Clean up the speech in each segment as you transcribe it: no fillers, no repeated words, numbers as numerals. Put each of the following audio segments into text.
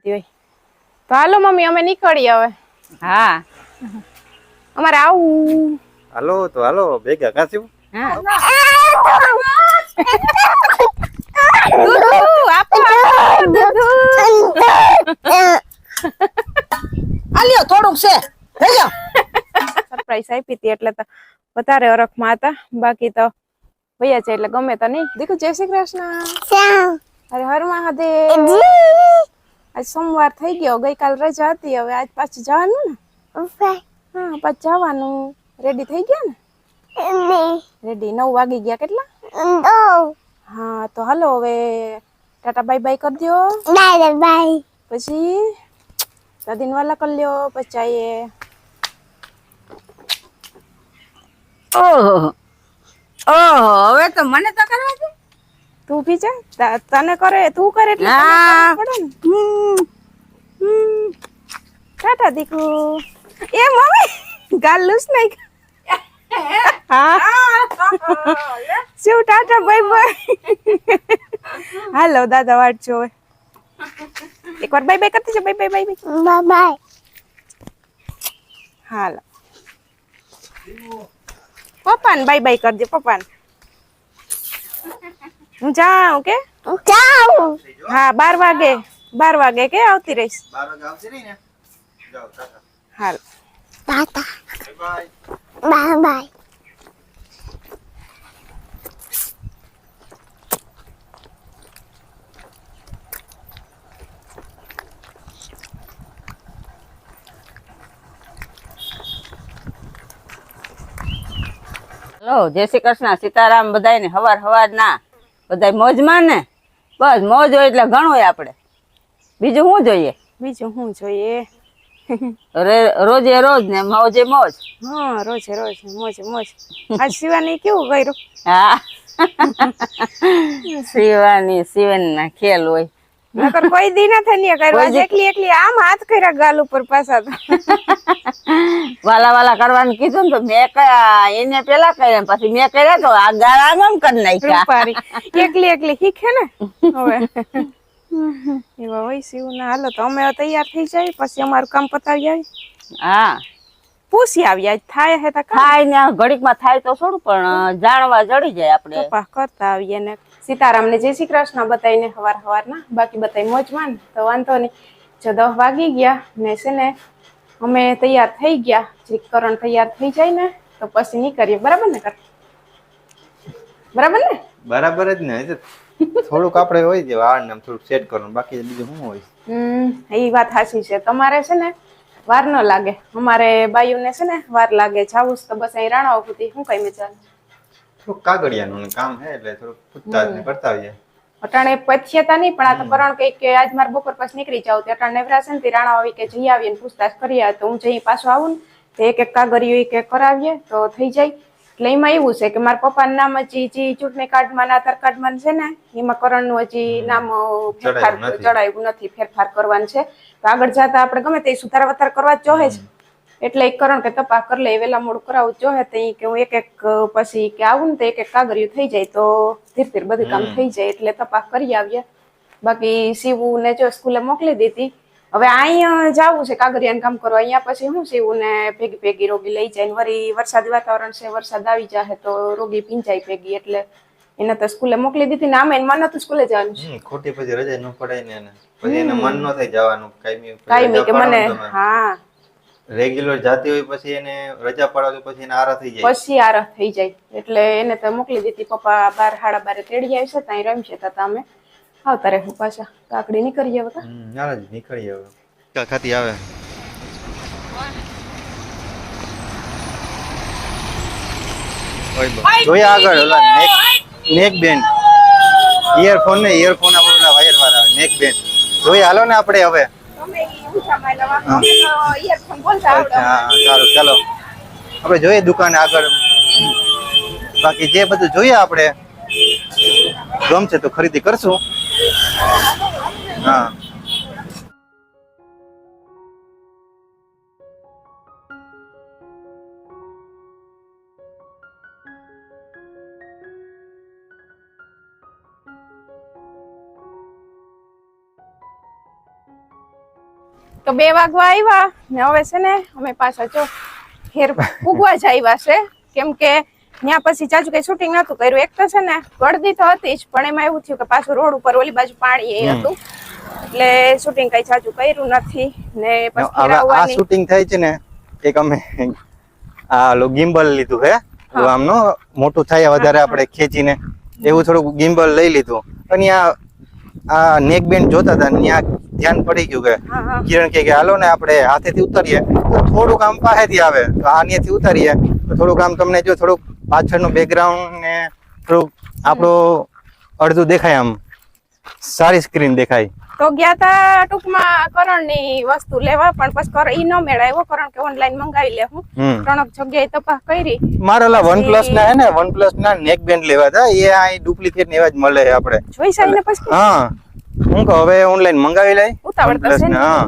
હોય તો હાલો મમ્મી અમે નીકળીએ હવે. હા અમારે આવું. હાલો તો હાલો ભેગા કાશું. હા દૂધુ આપો દૂધુ. આલ્યો થોડુંક છે લેજો. સરપ્રાઈઝ આપી હતી એટલે તો વધારે હરખમાં હતા. બાકી તો ભૈયા છે એટલે ગમે તો નહીં. દીકુ જય શ્રી કૃષ્ણ. અરે હર મહાદેવ. આજ સોમવાર થઈ ગયો. ગઈકાલ રજા હતી. હવે આજ પાછું જવાનું ને. હા પાછું જવાનું. રેડી થઈ ગયા ને? રેડી 9 વાગી ગયા. કેટલા? હા તો હાલો હવે ટાટા બાય બાય કરી દો. બાય. પછી દાદીને વાલા કરી લ્યો. પછી આવીએ. ઓહો ઓહો હવે તો મને તો કરવા દે. તું બી જા. તને કરે તું કરે એટલે તને કરવું પડે ને. ટાટા દીકુ. એ મમ્મી ગાલ લૂસ નહીં. હા શું ટાટા બાય બાય. હાલો દાદા વાટ જોવે. એકવાર બાય બાય કરતી છે. Bye bye bye bye. હાલો પપ્પાને બાય બાય કરજે. પપ્પાને હું જાઉં કે હા 12 વાગે કે આવતી રહીશ. 12 વાગે આવશે નહીં ને? જાઓ ટાટા. હાલ બાય બાય. લો જય શ્રી કૃષ્ણ સીતારામ બધાયને હવાર ના બધાય મોજમાં ને. બસ મોજ હોય એટલે ઘણું હોય આપણે. બીજું શું જોઈએ? બીજું શું જોઈએ? રોજે રોજ ને મોજે મોજ. હા રોજે રોજ મોજે મોજ. આજ શિવાની કેવું કર્યું? હા સીવન ના ખેલ હોય. નકર કોઈ દી ના થઈને કર્યું. આજ એકલી આમ હાથ કર્યા ગાલ ઉપર પાછા. વાલા કરવાનું કીધું ને તો મેં એને પેલા કર્યા પછી મેં કર્યા તો આ ગાળા આમ કરી નાખ્યા. એકલી શીખે ને હવે. એવા હોય શિવ ના. હાલો તો અમે તૈયાર થઈ જાય પછી અમારું કામ પતાવી જાય. હા પૂછી આવ્યા થાય હે તો થાય ને ઘડીક માં થાય તો થોડું પણ જાણવા જડી જાય આપણે. કપા કરતા આવીએ ને. સીતારામ ને જય શ્રી કૃષ્ણ બતાવીને હવાર ના. બાકી બતાવી મોજમાં ને તો વાંધો નહીં. જો 10 વાગી ગયા ને છે ને અમે તૈયાર થઈ ગયા. કરણ તૈયાર થઈ જાય ને તો પછી નીકળીએ. બરાબર ને? બરાબર ને? બરાબર જ ને. થોડુંક આપણે હોય છે વાળ ને થોડુંક સેટ કરવાનું. બાકી બીજું શું હોય? એ વાત સાચી છે. તમારે છે ને વાર ન લાગે. અમારે બાયુને છે ને વાર લાગે. જાવું તો બસ અહીં રાણાઓ સુધી શું કઈ મેં ચાલે. થોડુંક કાગળિયાનું કામ હે એટલે થોડુંક પૂછતાછ ને કરતા આવીએ. અટાણે પથ્યતા નહીં પણ આ તો કરણ કઈ કે આજ મારે બપોર પછી નીકળી જાવ. અટાણે નેવરા છે ને રાણા આવી કે જઈ આવીએ ને પૂછતાછ કરીએ. તો હું જઈ પાછો આવું ને તો એક કાગળિયું કે કરાવીએ તો થઈ જાય. એટલે એમાં એવું છે કે મારા પપ્પાનું નામ હજી ચૂંટણી કાર્ડમાં આધાર કાર્ડમાં છે ને એમાં કરણનું હજી નામ ફેરફાર ચડાવ્યું નથી. ફેરફાર કરવાનું છે તો આગળ જતા આપણે ગમે તે સુધારા વધારા કરવા જ જોહે જ. એટલે એક કરણ કે તપાસ કરી લે વેલા મોડું કરાવવું જોહે તો કે હું એક પછી કે આવું ને તો એક કાગળિયું થઈ જાય તો ધીરે બધું કામ થઈ જાય. એટલે તપાસ કરી આવીએ. બાકી શિવું ને જો સ્કૂલે મોકલી દીધી. હવે અહીંયા જવું છે કાગળિયાનું કામ કરવા. અહીંયા પછી શું શિવું ને ભેગી રોગી લઈ જાય. વળી વરસાદી વાતાવરણ છે. વરસાદ આવી જાય તો રોગી ભીંજાય ભેગી. એટલે એને તો સ્કૂલે મોકલી દીધી ને આમે મન નતું સ્કૂલે જવાનું. ખોટી પછી રજા ન પડાય ને એને. પછી એને મન ન થાય જવાનું. કાયમી કે મને હા રેગ્યુલર જાતી હોય પછી એને રજા પડાવી પછી એને આરા થઈ જાય. પછી આરા થઈ જાય. એટલે એને તો મોકલી દીધી. પપ્પા 12:30 તેડી આવશે ત્યાં રમશે તો અમે આવતા રહેવું પાછા. કાકડી નીકળીએ હવે. હાલ જ નીકળીએ હવે. ખાતી આવે. જોયા આગળ ઓલા નેક બેન ઇયરફોન આપણા વાયર વાળા નેક બેન જોઈ હાલો ને આપણે હવે. સારું ચાલો આપણે જોઈએ દુકાને આગળ. બાકી જે બધું જોઈએ આપણે ગમશે તો ખરીદી કરશું. હા તો 2 વાગવા આવ્યા ને હવે છે ને અમે પાછા જો ઘેર પૂગવા જ આવ્યા છે, કેમ કે ત્યાં પછી ચાચુ કઈ શૂટિંગ નતું કર્યું. એક તો છે ને ગળદી તો હતી જ, પણ એમાં એવું થયું કે પાછું રોડ ઉપર ઓલી બાજુ પાણી એ હતું, એટલે શૂટિંગ કઈ ચાચુ કર્યું નથી. ને પછી ઘેર હવે આ આવવાની શૂટિંગ થાય છે ને, એક અમે આ ગિમ્બલ લીધું હે, આમનો મોટું થાય વધારે આપણે ખેંચીને એવું થોડુંક ગિમ્બલ લઈ લીધું. અને આ નેક બેન્ડ જોતા હતા, ત્યાં ધ્યાન પડી ગયું કે કિરણ કે હાલો ને આપણે હાથેથી ઉતારીએ તો થોડુંક આમ પાસેથી આવે, તો આનેથી ઉતારીએ તો થોડુંક આમ તમને જો થોડુંક પાછળનું બેકગ્રાઉન્ડ ને થોડુંક આપણું અડધું દેખાય, આમ સારી સ્ક્રીન દેખાય. તો ગયા તા ટૂંકમાં કરણની વસ્તુ લેવા, પણ પછી ઈ ન મેળાયો. કરણ કે ઓનલાઈન મંગાવી લે. હું 3 જગ્યાએ તપાસ કરી. મારા ઓલા OnePlus ના હે ને, OnePlus ના નેક બેન્ડ લેવા હતા, એ આ ડુપ્લિકેટ ને એવા જ મળે આપણે. જોઈ સાઈને પછી હા, હું કહું હવે ઓનલાઈન મંગાવી લઈ. ઉતાવળ તો છે ને. હા,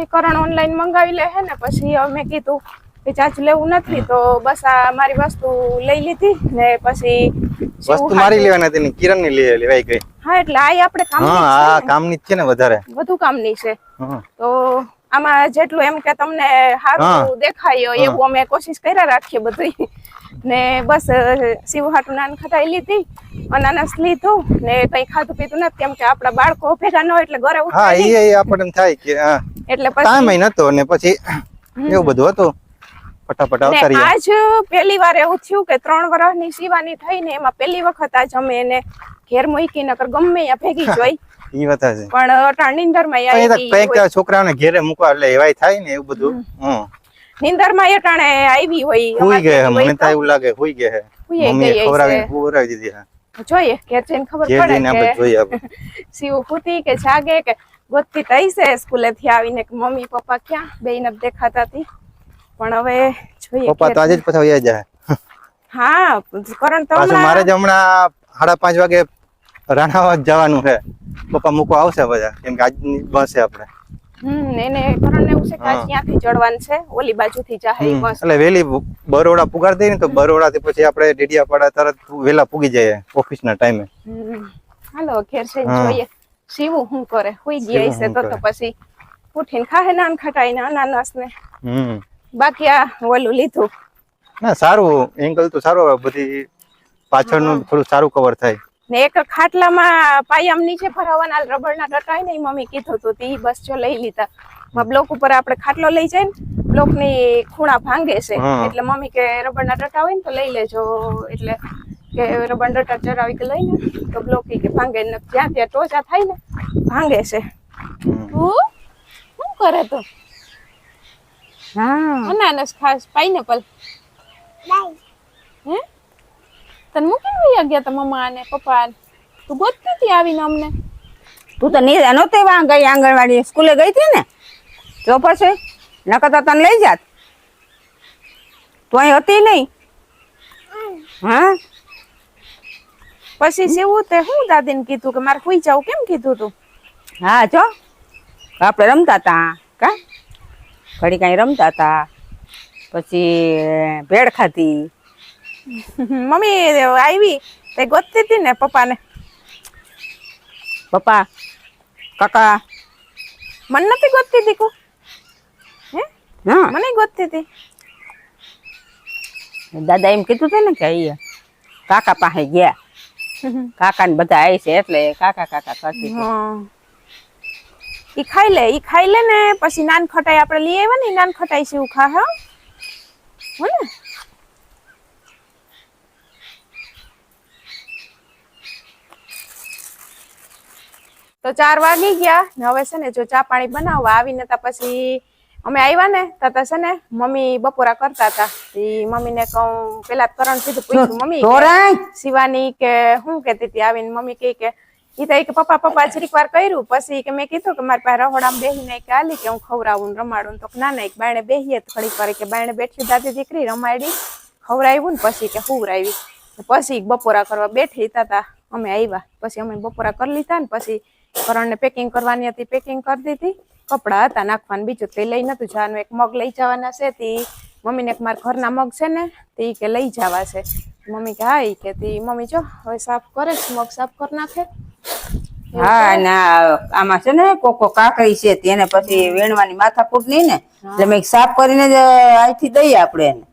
એ કરણ ઓનલાઈન મંગાવી લે હે ને, પછી હવે મેં કીધું કે ચાચુ લેવું નથી, તો બસ આ મારી વસ્તુ લઈ લીધી ને પછી વસ્તુ મારી લેવાની હતી ને કિરણ ની લેવાઈ ગઈ. હા, એટલે આ આપણે કામની હા, જ આ છે ને. કામની જ છે ને, વધારે વધુ કામની છે. હા. તો આમાં જેટલું એમ કે તમને સારું દેખાય એવું અમે કોશિશ કર્યા રાખીએ બધું. ને બસ શિવ હાટુ નાન ખટાઈ લીધી, અનાનસ લીધું ને કઈ ખાધું પીધું નથી, કેમ કે આપડા બાળકો ભેગા ન હોય એટલે ઘરે હા, ઉઠાય એ આપણને થાય કે હા એટલે ટાઈમ પછી નતો ને પછી એવું બધું હતું, ફટાફટ ને આવતા રહ્યા. આજ પહેલી વાર એવું થયું કે 3 વર્ષની શિવાની થઈ ને એમાં પહેલી વખત આજ અમે એને ઘેર મૂકી, નકર ગમે ત્યાં ભેગી જોઈ, ઈ વાત છે. પણ અટાણ નીંદર માં કઈક છોકરાઓને ઘેરે મૂકવા એટલે એવાય થાય ને એવું બધું. નીંદર માં અટાણે આવી હોય, હુઈ ગયા, મને તો એવું લાગે હુઈ ગયા હે. હુઈ મમ્મીએ ગઈ ખવડાવી દીધી. હા, જોઈએ ઘેર જઈને ખબર ઘેર જઈને આપણે પડે જોઈએ કે આપણે. શિવ હુતી કે જાગે કે ગોતતી તઈ છે સ્કૂલે થી આવીને કે મમ્મી પપ્પા ક્યાં બેયને દેખાતા હતી. પણ હવે જોઈએ પપ્પા તો આજે જ પછી વયા જાય. હા, કરણ તો પાછું મારે જ હમણાં 5:30 વાગે રાણાવાદ જવાનું છે. પપ્પા મૂકવા આવશે બધા, કેમ કે આજની બસ છે આપણે. એને કરણ એવું છે કે આજ ત્યાંથી ચડવાનું છે, ઓલી બાજુથી જાહે ઈ બસ. એટલે વેલી બરોડા પુગાર દઈએ ને તો બરોડા થી પછી આપણે ડેડિયાપાડા તરત વેલા પૂગી જઈએ ઓફિસ ના ટાઈમે. હાલો ઘેર જઈને જોઈએ શિવ શું કરે. હુઈ ગયા છે તો પછી ઉઠીને ખાહે નાન ખટાઈને અનાનસ ને. બાકી આ ઓલું લીધું. ના સારું, એંગલ તો સારું આવે, બધી પાછળનું થોડું સારું કવર થાય. ને એક ખાટલામાં પાયામ નીચે ભરાવાના રબરના ટટાઈ ને મમ્મી કીધું હતું તી બસ જો લઈ લીધા. બ્લોક ઉપર આપણે ખાટલો લઈ જાય ને, બ્લોક ની ખૂણા ભાંગે છે, એટલે મમ્મી કે રબરના ટટા હોય ને તો લઈ લેજો, એટલે કે રબરના ટટા ચડાવી કે લઈને તો બ્લોક કે ભાંગે ને જ્યાં ત્યાં ટોચા થાય ને ભાંગે છે. શું કરે તો? હા, અનાનસ ખાસ પાઇનેપલ હે તને મૂકીને વયા ગયા તા મમ્મા અને પપ્પા? તું ગોતતી હતી આવીને અમને? તું તો નહોતી વાં ગઈ, આંગણવાડી સ્કૂલે ગઈ હતી ને, તો પછી નકર તો તને લઈ જાત. તું અહીં હતી નહીં. હા, પછી સેવું તે હું દાદીને કીધું કે મારે સુઈ જાવ, કેમ કીધું તું? હા, જો આપણે રમતા હતા, કા ઘડી કાંઈ રમતા હતા, પછી ભેળ ખાધી. મમ્મી આવી તે ગોતતી હતી ને પપ્પાને? પપ્પા કાકા મને નથી ગોતતી હતી કો? હે હા, મને ગોતતી હતી. દાદા એમ કીધું હતું ને કે અહીંયા કાકા પાસે ગયા, કાકા ને બધા આવી છે એટલે કાકા કાકા કરતી હતી. ઈ ખાઈ લે ને પછી નાન ખટાઈ આપણે લઈ આવ્યા ને, નાન ખટાઈ છે એવું ખા હો ને. તો 4 વાગી ગયા ને હવે છે ને જો ચા પાણી બનાવવા આવીને તા પછી અમે આવ્યા ને તા છે ને મમ્મી બપોરા કરતા હતા. મમ્મી ને કહું પેલા કરણ કીધું પૂછ્યું મમ્મી શિવાની કે શું કેતી હતી આવીને. મમ્મી કે ઈ તો કે પપ્પા જરીક વાર કર્યું, પછી કે મેં કીધું કે મારી પાસે રહોડામાં બેહીને કે આલી કે હું ખવડાવું રમાડું. તો ના ના એક બાયણે બેહીએ થોડીક વાર કે બાયણે બેઠી દાદી દીકરી રમાડી ખવડાવ્યું ને પછી કે હુવરાવી. પછી બપોરા કરવા બેઠી તા અમે આવ્યા. પછી અમે બપોરા કરી લીધા ને પછી કરણને પેકિંગ કરવાની હતી, પેકિંગ કરી દીધી. કપડા હતા નાખવાનું, બીજું તે લઈ નતું જવાનું. એક મગ લઈ જવાના છે, તી મમ્મીને મારા ઘરના મગ છે ને તે કે લઈ જવા છે. મમ્મી કે હા, ઈ કે તી મમ્મી જો હવે સાફ કરે, મગ સાફ કરી નાખે હા ને આમાં છે ને કોકો કાકડી છે તેને પછી વેણવાની માથાકૂટ નહીં ને એટલે મેં સાફ કરીને જ અહીંથી દઈએ આપણે એને.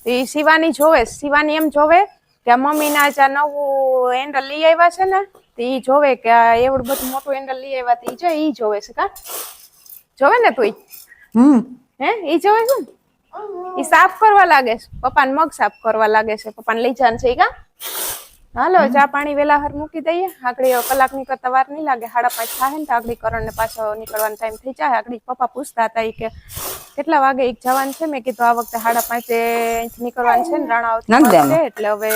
એ શિવાની જોવે, શિવાની એમ જોવે કે આ મમ્મીના આ નવું હેન્ડલ લઈ આવ્યા છે ને તો ઈ જોવે કે આ એવડું બધું મોટું હેન્ડલ લઈ આવ્યા તો ઈ જોવે છે કા જોવે ને તું હે ઈ જોવે છે ને ઈ સાફ કરવા લાગે છે પપ્પાને મગ સાફ કરવા લાગે છે પપ્પાને લઈ જવાનું છે ઈ કા હાલો ચા પાણી વેલા હર મૂકી દઈએ આગળ કલાક નીકળતા વાર નહીં લાગે 5:30 થાય ને તો આગળ કરણ ને પાછો નીકળવાનો ટાઈમ થઈ જાય આગળ પપ્પા પૂછતા હતા ઈ કે કેટલા વાગે એક જવાનું છે મેં કીધું આ વખતે 5:30 અહીંથી નીકળવાનું છે ને રાણાવથી એટલે હવે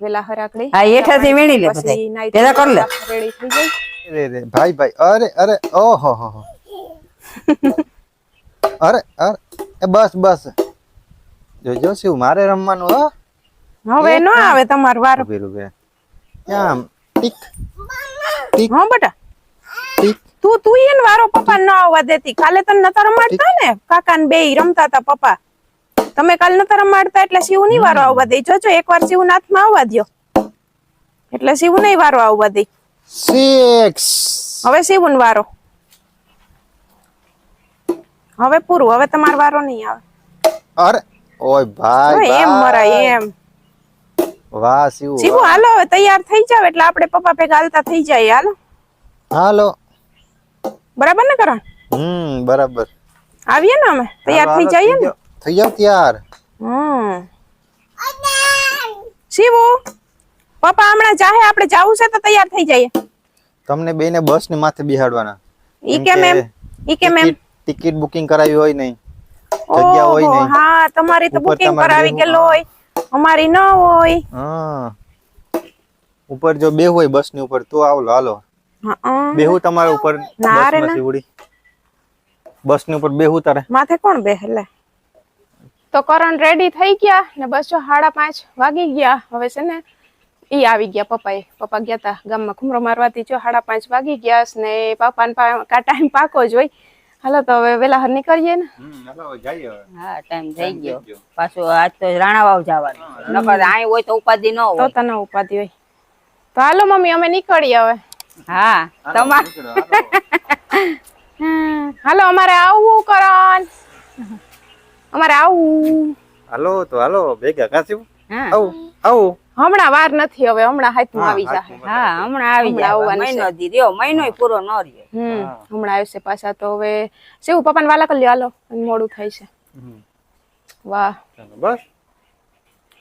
વેલા હર આગળ હા એઠાથી વેણી લે બધાય પેલા કર લે રેડી થઈ જાય અરે ભાઈ અરે ઓહો હો અરે બસ જોજો શું મારે રમવાનું હો હવે ન આવે તમાર વાર રૂબે ક્યાં ટીક હા બેટા ટીક તું એને વારો પપ્પા ન આવવા દેતી કાલે તને નતા રમાડતા ને કાકા ને બેય રમતા હતા પપ્પા તમે કાલે નતા રમાડતા એટલે શિવ ની વારો આવવા દે જોજો એકવાર શિવ નાથમાં આવવા દ્યો એટલે શિવ નહીં વારો આવવા દે 6 હવે શિવ નો વારો હવે પૂરું હવે તમારો વારો નહીં આવે અરે ઓય ભાઈ એમ મરાય એમ વાહ શિવ હાલો હવે તૈયાર થઈ જાવ એટલે આપણે પપ્પા ભેગા હાલતા થઈ જાય હાલો બરાબર ને કરણ બરાબર આવીએ ને અમે તૈયાર થઈ જઈએ ને થઈ જાવ તૈયાર શિવુ પપ્પા હમણાં જાહે આપણે જાવું છે તો તૈયાર થઈ જઈએ તમને બેને બસ ની માથે બિહાડવાના ઈ કેમ એમ ટિકિટ બુકિંગ કરાવી હોય નહીં જગ્યા હોય નહીં હા તમારી તો બુકિંગ કરાવી ગયેલો હોય અમારી ન હોય હા ઉપર જો બે હોય બસ ની ઉપર તો આવલો હાલો બેહું તમારા ઉપર બસ ની ઉપર બેહું તારે માથે કોણ બેહે લે તો કરણ રેડી થઈ ગયા ને બસ જો 5:30 વાગી ગયા હવે છે ને ઈ આવી ગયા પપ્પા ગયા તા ગામમાં ઘુમરો મારવાથી જો 5:30 વાગી ગયા ને પપ્પાને કા ટાઈમ પાકો જ હોય હાલો તો હવે વેલા હર નીકળીએ ને હા ટાઈમ થઈ ગયો પાછું આજ તો રાણાવાવ જવાનું નકર અહીં હોય તો ઉપાધિ ન હોય તો તને ઉપાધિ હોય તો હાલો મમ્મી અમે નીકળીએ હવે હા હાલો અમારે આવવું કરણ અમારે આવવું હાલો ભેગા કાશું આવું હમણાં વાર નથી હવે હમણાં હાથમાં આવી જાય હા હમણાં આવી જાય મહિનો દી રહ્યો મહિનો પૂરો ન રહ્યો હમણાં આવશે પાછા તો હવે શિવ પપ્પાને વાલા કરી લ્યો હાલો મોડું થાય છે વાહ બસ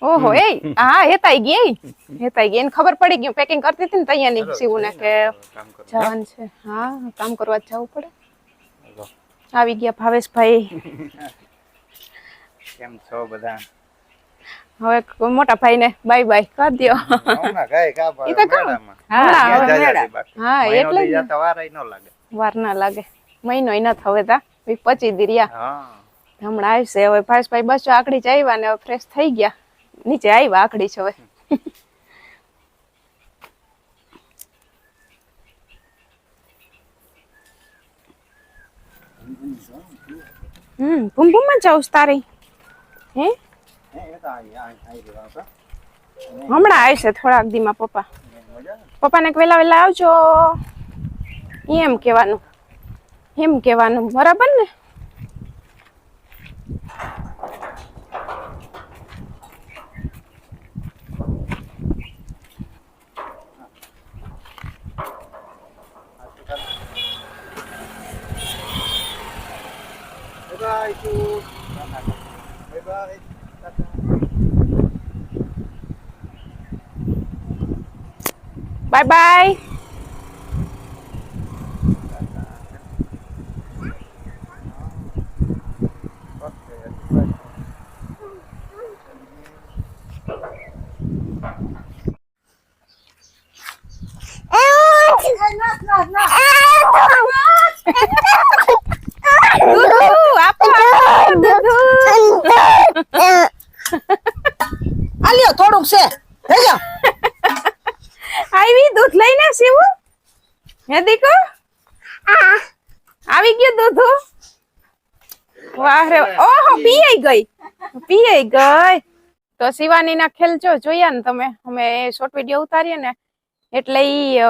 ઓહો એ હા હેતાઈ ગઈ એને ખબર પડી ગયું પેકિંગ કરતી હતી ને તૈયાર ની શિવને કે જવાનું છે હા કામ કરવા જવું પડે આવી ગયા ભાવેશભાઈ કેમ છો બધા હવે મોટા ભાઈ ને બાય બાય કરી દો હા એટલે વાર ના લાગે મહિનો ન થવે તા 25 દી રહ્યા હમણાં આવશે હવે ભાવેશભાઈ બસ આકડી જ આવ્યા ને ફ્રેશ થઈ ગયા નીચે આવ્યા આકડી છે હવે ભૂમ ભૂમ માં જાઉં તારી હે હમણાં આવશે થોડાક દીમાં પપ્પાને વેલા વેલા આવજો એમ કેવાનું બરાબર ને બાય બાય આલ્યો થોડુંક છે લઈ જાઓ આવી દૂધ લઈને શિવ હે દીકો આવી ગયું દૂધ વાહ રે ઓહો પીઈ ગઈ તો શિવાની ના ખેલ જોયા ને તમે અમે શોર્ટ વિડીયો ઉતારીએ ને એટલે ઈ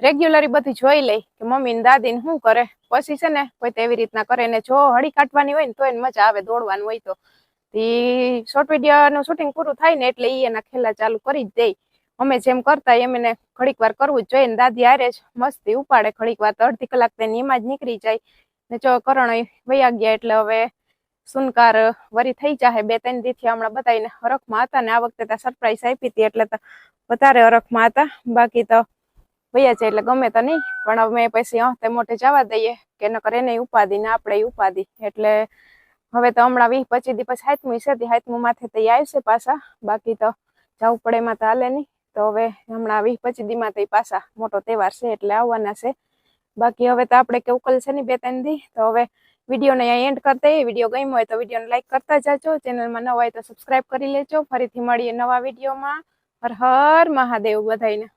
રેગ્યુલરી બધી જોઈ લઈ કે મમ્મી ને દાદી ને શું કરે, પછી છે ને કોઈ તેવી રીતના કરે ને જો હળી કાઢવાની હોય ને તો એને મજા આવે, દોડવાનું હોય તો શોર્ટ વિડીયો નું શૂટિંગ પૂરું થાય ને એટલે ઈ એના ખેલા ચાલુ કરી જ દે. અમે જેમ કરતા એમ એને ઘડીક વાર કરવું જ જોઈએ ને દાદી આરે જ મસ્તી ઉપાડે ઘડીક વાર, તો અડધી કલાક તેની એમાં જ નીકળી જાય ને જો કરણ વયા ગયા એટલે હવે સુનકાર વરી થઈ જાય. 2-3 દી થી હમણાં બધાને હરખમાં હતા ને આ વખતે તો સરપ્રાઈઝ આપી હતી એટલે તો વધારે હરખમાં હતા, બાકી તો વયા જાય એટલે ગમે તો નહીં, પણ અમે પછી તે મોટે જવા દઈએ કે નકર એને ઉપાધિ ને આપણે ઉપાધિ. એટલે હવે તો હમણાં 20-25 દી પછી 7મું છે, 7મું માથે તો આવશે પાછા, બાકી તો જવું પડે એમાં તો હાલે નહીં. તો હવે હમણાં 20-25 દી માં તો પાછા મોટો તહેવાર છે એટલે આવવાના છે. બાકી હવે તો આપણે કે ઉકલશે નહીં 2-3 દી. તો હવે વિડીયોને અહીંયા એન્ડ કરતા એ. વિડીયો ગમ્યો હોય તો વિડીયોને લાઈક કરતા જાજો, ચેનલમાં નવા હોય તો સબસ્ક્રાઇબ કરી લેજો. ફરીથી મળીએ નવા વિડીયોમાં. હર હર મહાદેવ બધાઈને.